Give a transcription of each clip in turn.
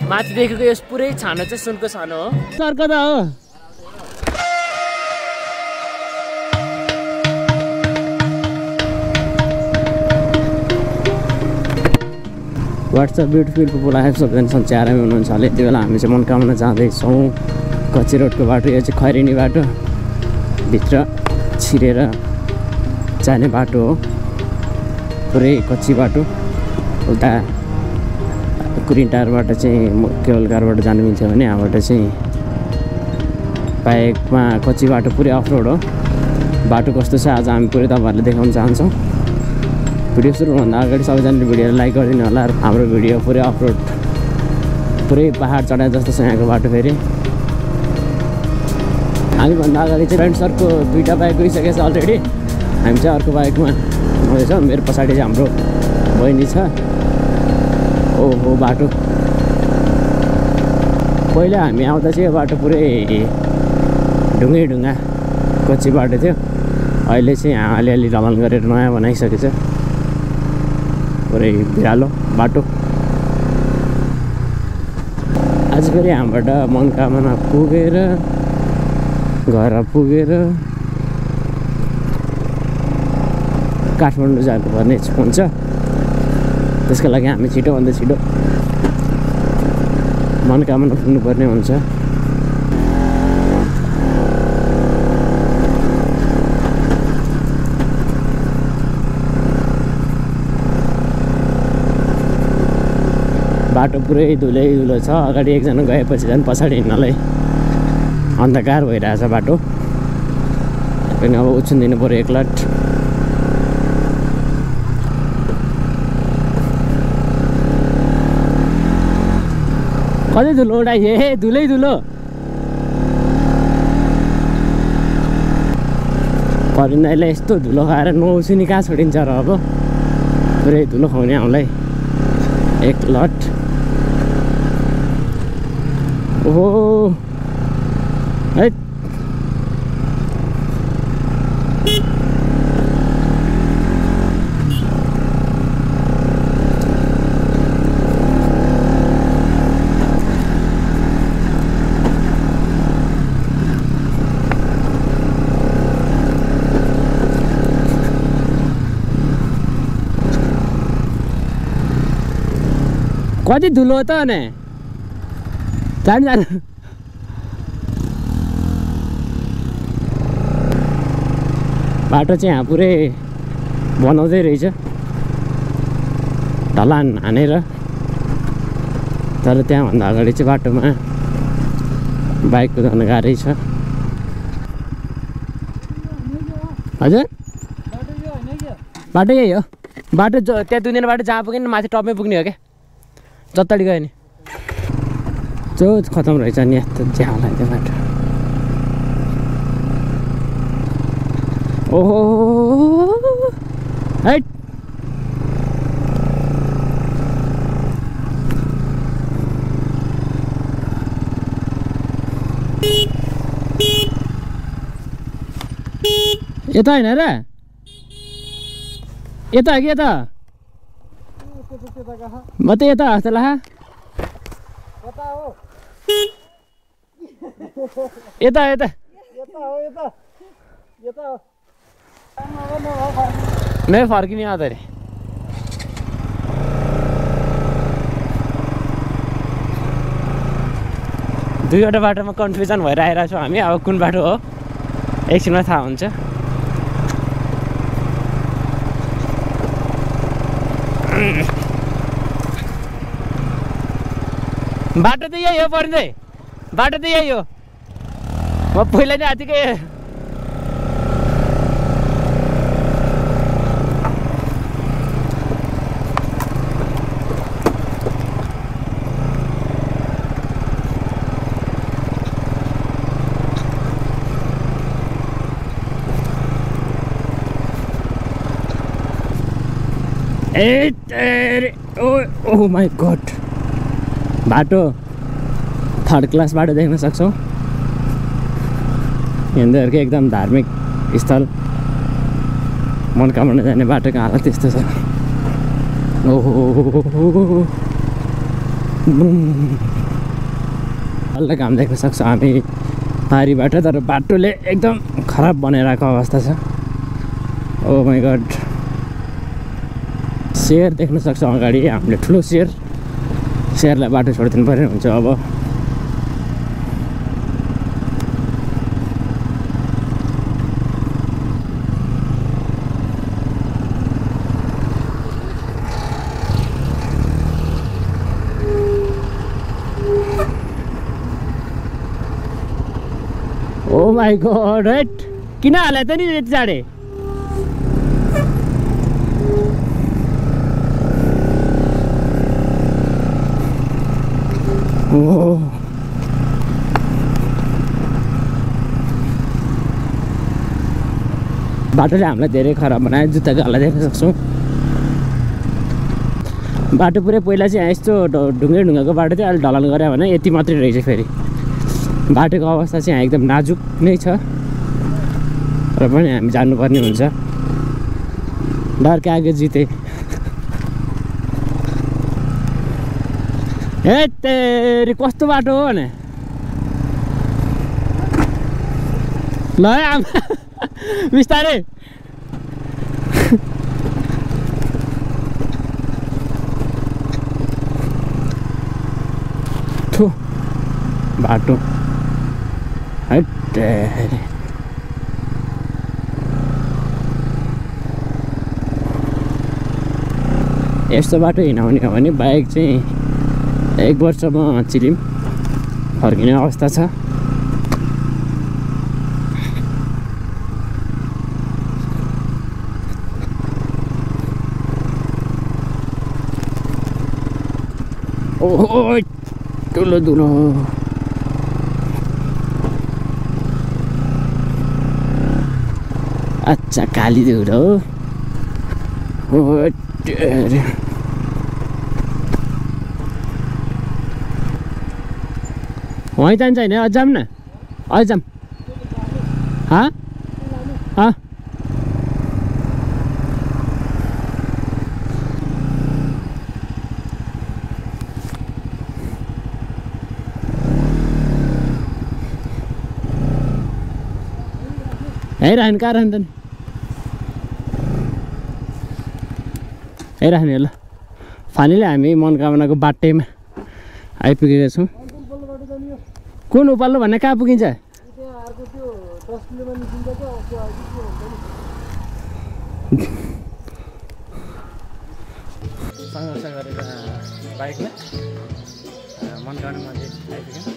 माथि देखेको यस पुरै छानो चाहिँ सुनको छानो हो। सर्क त हो। What's up beautiful people, I have सबजना सन्चै आरामै हुनुहुन्छ होला। यति बेला हामी चाहिँ मनकामना जाँदैछौँ। कच्ची रोडको बाटो, यो चाहिँ खैरेनी बाटो, भित्र छिरेर जाने बाटो हो। पुरै कच्ची बाटो। उता कुरिन्टारबाट चाहिँ केवलकारबाट जानु मिल्थ्यो भने यहाँबाट चाहिँ बाइकमा कच्ची बाटो पुरै अफ रोड हो। बाटो कस्तो छ आज हामी पुरै तपाईँहरूलाई देखाउन चाहन्छौँ। भिडियो सुरुभन्दा अगाडि सबैजनाले भिडियोलाई लाइक गरिदिनु होला। हाम्रो भिडियो पुरै अफ रोड, पुरै पहाड चढाए जस्तो छ यहाँको बाटो। फेरि हामीभन्दा अगाडि चाहिँ फ्रेन्ड्सहरूको दुईवटा बाइक गइसकेको छ अलरेडी। हामी चाहिँ अर्को बाइकमा गएछौँ। मेरो पछाडि चाहिँ हाम्रो बहिनी छ। ओहो बाटो, पहिला हामी आउँदा चाहिँ यो बाटो पुरै ढुङ्गा कच्ची बाटो थियो। अहिले चाहिँ अलिअलि रमन गरेर नयाँ बनाइसकेको छ। पुरै बिरालो बाटो। आज फेरि हामीबाट मनकामना पुगेर घर पुगेर काठमाडौँ जानुपर्ने हुन्छ। त्यसको लागि हामी छिटोभन्दा छिटो मनकामना पुग्नुपर्ने हुन्छ। बाटो पुरै धुलो छ। अगाडि एकजना गएपछि झन् पछाडि हिँड्नलाई अन्धकार भइरहेछ बाटो। पनि अब उछिदिनु पऱ्यो एकलट। कतै धुलो उडाइए, धुलै धुलो। परिन्दाले यस्तो धुलो खाएर नौसिनी कहाँ छोडिन्छ र अब। पुरै धुलो खुवाउने हामीलाई एक लट। ओहो है, कति धुलो त ने जानु जानु। बाटो चाहिँ यहाँ पुरै बनाउँदै रहेछ ढलान हानेर। तर त्यहाँभन्दा अगाडि चाहिँ बाटोमा बाइक कुदाउन गाह्रै छ। हजुर बाटो यही हो। बाटो त्यहाँ दुनियाँ बाटो जहाँ पुग्यो नि माथि टपमै पुग्ने हो क्या। जताडि गयो नि जो खतम रहेछ नि। यस्तो ज्याउ लाग्यो बाटो। ओहो है, यता होइन र, यता कि यता म त यता जस्तो ला। यता यता नै फर्किने आधा रे। दुईवटा बाटोमा कन्फ्युजन भएर आइरहेको छौँ हामी। अब कुन बाटो हो एकछिनमा थाहा हुन्छ। बाटो त यही हो परिँदै, बाटो त यही हो। म पहिला नै आतिकै ओह माई गॉड। बाटो थर्ड क्लास बाटो देख्न सक्छौँ। हिन्दूहरूको एकदम धार्मिक स्थल मनकामना जाने बाटोको हालत त्यस्तो छ। ओहो हल्ला घाम देख्न सक्छौँ हामी पारीबाट, तर बाटोले एकदम खराब बनाइरहेको अवस्था छ। ओ माई गड, शेर देख्न सक्छौँ अगाडि हामीले, ठुलो शेरलाई बाटो छोडिदिनु पर्ने हुन्छ अब। ओ माई गॉड, किन हाले त नि यति चाँडै? बाटोले हामीलाई धेरै खराब बनायो, जुत्ताको हल्ला देख्न सक्छौँ। बाटो पुरै पहिला चाहिँ यस्तो ढुङ्गाको बाटो थियो, अहिले ढलान गऱ्यो भने यति मात्रै रहेछ। फेरि बाटोको अवस्था चाहिँ एकदम नाजुक नै छ, र पनि हामी जानुपर्ने हुन्छ। डर के आगे जिते। हे तेरी, कस्तो बाटो हो भने ल बिस्तारै। ठो बाटो है तेरी। यस्तो बाटो हिँडाउने हो भने बाइक चाहिँ 1 वर्षमा चिलिम फर्किने अवस्था छ। ओहो ठुलो धुलो, अच्छा काली धुलो। वहीँ जान्छ होइन? अझ जाऊँ न, अझ जाऊँ। हाँ हाँ हेरिरहनु कहाँ रहन्छ नि, हेरिरहने ल। फाइनली हामी मनोकामनाको बाटैमा आइपुगेका छौँ। कुन उपाल्लो भन्ने कहाँ पुगिन्छ? सङ्घर्ष गरेर बाइकमा मनोकामना मन्दिर आइपुग्यौँ।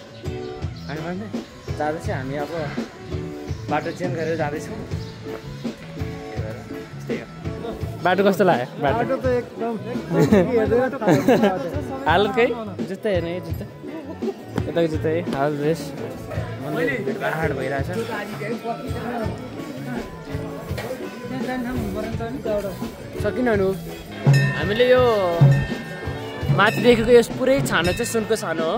अनि जाँदैछ हामी, अब बाटो चेन्ज गरेर जाँदैछौँ। बाटो कस्तो लाग्यो? बाटो त एकदम हालत खै, जुत्ता हेर्ने जुत्ता, यताको जुत्ता है, हाल ड्रेस हाड भइरहेछ। सकिननु हामीले यो माथि देखेको यस पुरै छानो चाहिँ सुनको छानो हो।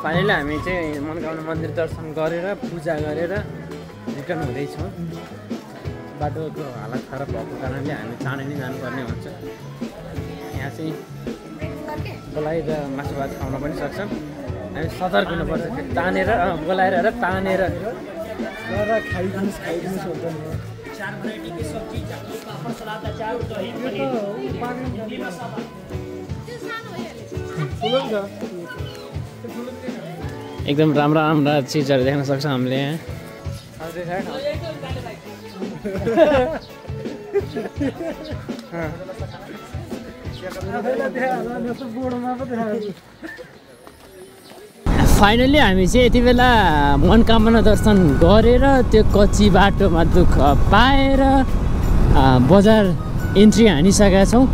फाइनली हामी चाहिँ मनोकामना मन्दिर दर्शन गरेर पूजा गरेर रिटर्न हुँदैछौँ। बाटोको हालत खराब भएको कारणले हामी चाँडै नै जानुपर्ने हुन्छ। यहाँ चाहिँ बोलाएर मासु भात खाउन पनि सक्छौँ। हामी सतर्क हुनुपर्छ, तानेर बोलाएर र तानेर एकदम राम्रा राम्रा चिजहरू देख्न सक्छौँ हामीले यहाँ। फाइनली हामी चाहिँ यति बेला मनकामना दर्शन गरेर त्यो कच्ची बाटोमा दुःख पाएर बजार इन्ट्री हानिसकेका छौँ।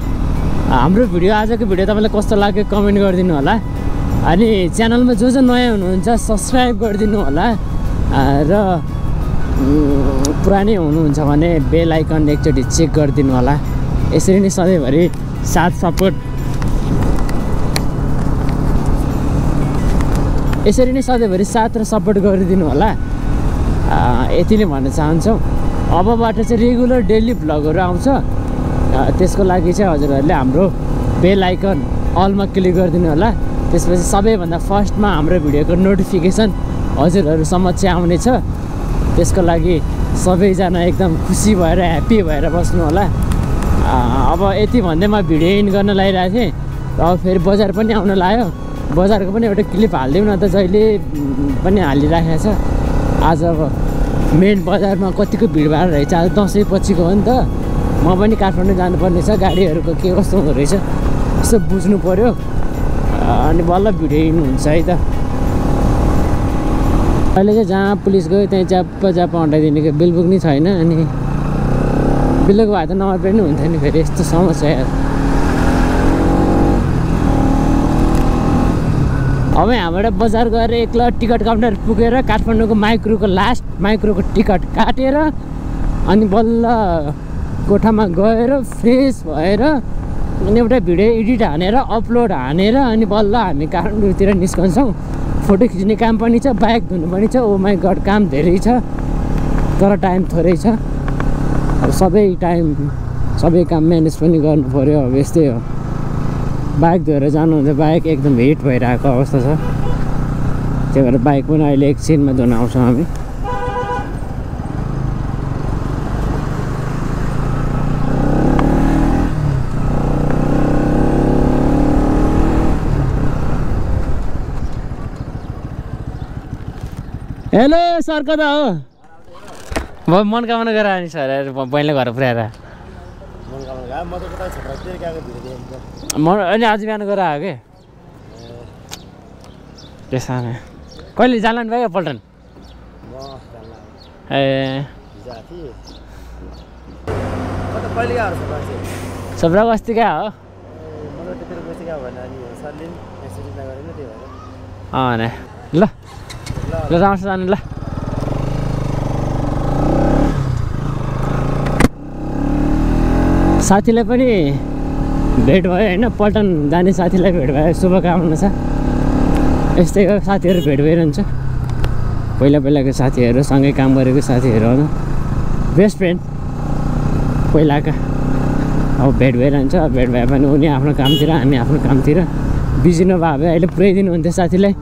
हाम्रो भिडियो आजको भिडियो तपाईँलाई कस्तो लाग्यो कमेन्ट गरिदिनु होला। अनि च्यानलमा जो नयाँ हुनुहुन्छ सब्सक्राइब गरिदिनु होला र पुरानै हुनुहुन्छ भने बेल आइकन एकचोटि चेक गरिदिनु होला। यसरी नै सधैँभरि साथ सपोर्ट र सपोर्ट गरिदिनु होला। यति नै भन्न चाहन्छौँ। अबबाट चाहिँ रेगुलर डेली भ्लगहरू आउँछ। त्यसको लागि चाहिँ हजुरहरूले हाम्रो बेल आइकन अलमा क्लिक गरिदिनु होला। त्यसपछि सबैभन्दा फर्स्टमा हाम्रो भिडियोको नोटिफिकेसन हजुरहरूसम्म चाहिँ आउनेछ। त्यसको लागि सबैजना एकदम खुसी भएर ह्याप्पी भएर बस्नु होला। अब यति भन्दै म भिडियो इन गर्न लागिरहेको थिएँ। अब फेरि बजार पनि आउन लाग्यो। बजारको पनि एउटा क्लिप हालिदिउँ न त, जहिले पनि हालिराखेको छ। आज अब मेन बजारमा कतिको भिडभाड रहेछ। आज दसैँ पछिको हो नि त। म पनि काठमाडौँ जानुपर्ने छ। गाडीहरूको के कस्तो हुँदो रहेछ यसो बुझ्नु पऱ्यो। अनि बल्ल भिडियो इन हुन्छ है त। अहिले चाहिँ जहाँ पुलिस गयो त्यहीँ च्याप्प हटाइदिने बिल पुग्ने छैन। अनि बिलको भए त नम्बर प्लेट नि हुन्थ्यो नि। फेरि यस्तो समस्या यार। अब यहाँबाट बजार गएर एक्लै टिकट काउन्टर पुगेर काठमाडौँको माइक्रोको टिकट काटेर अनि बल्ल कोठामा गएर फ्रेस भएर अनि एउटा भिडियो एडिट हानेर अपलोड हानेर अनि बल्ल हामी काठमाडौँतिर निस्कन्छौँ। फोटो खिच्ने काम पनि छ, बाइक धुनु पनि छ। ओ माई गड, काम धेरै छ तर टाइम थोरै छ। अब सबै काम म्यानेज पनि गर्नु पऱ्यो। अब यस्तै हो। बाइक धोएर जानुहुन्छ, बाइक एकदम हिट भइरहेको अवस्था छ। त्यही भएर बाइक पनि अहिले एकछिनमा धुन आउँछौँ हामी। हेलो सर, कता हो? मनकामना गरेर आनी सर बहिनीले घर पुऱ्याएर अनि आज बिहान गएर आयो कि त्यसो कहिले जालान भयो पल्टन? ए सब्राको अस्ति क्या हो? ल ल राम्रोसँग जानु ल। साथीलाई पनि भेट भयो होइन, पल्टन जाने साथीलाई भेट भयो, शुभकामना छ। यस्तै हो, साथीहरू भेट भइरहन्छ। पहिलाको साथीहरू, सँगै काम गरेको साथीहरू हो, बेस्ट फ्रेन्ड पहिलाका। अब भेट भइरहन्छ। भेट भए पनि उनी आफ्नो कामतिर हामी आफ्नो कामतिर बिजी नभए अहिले पुऱ्याइदिनु हुन्थ्यो साथीलाई।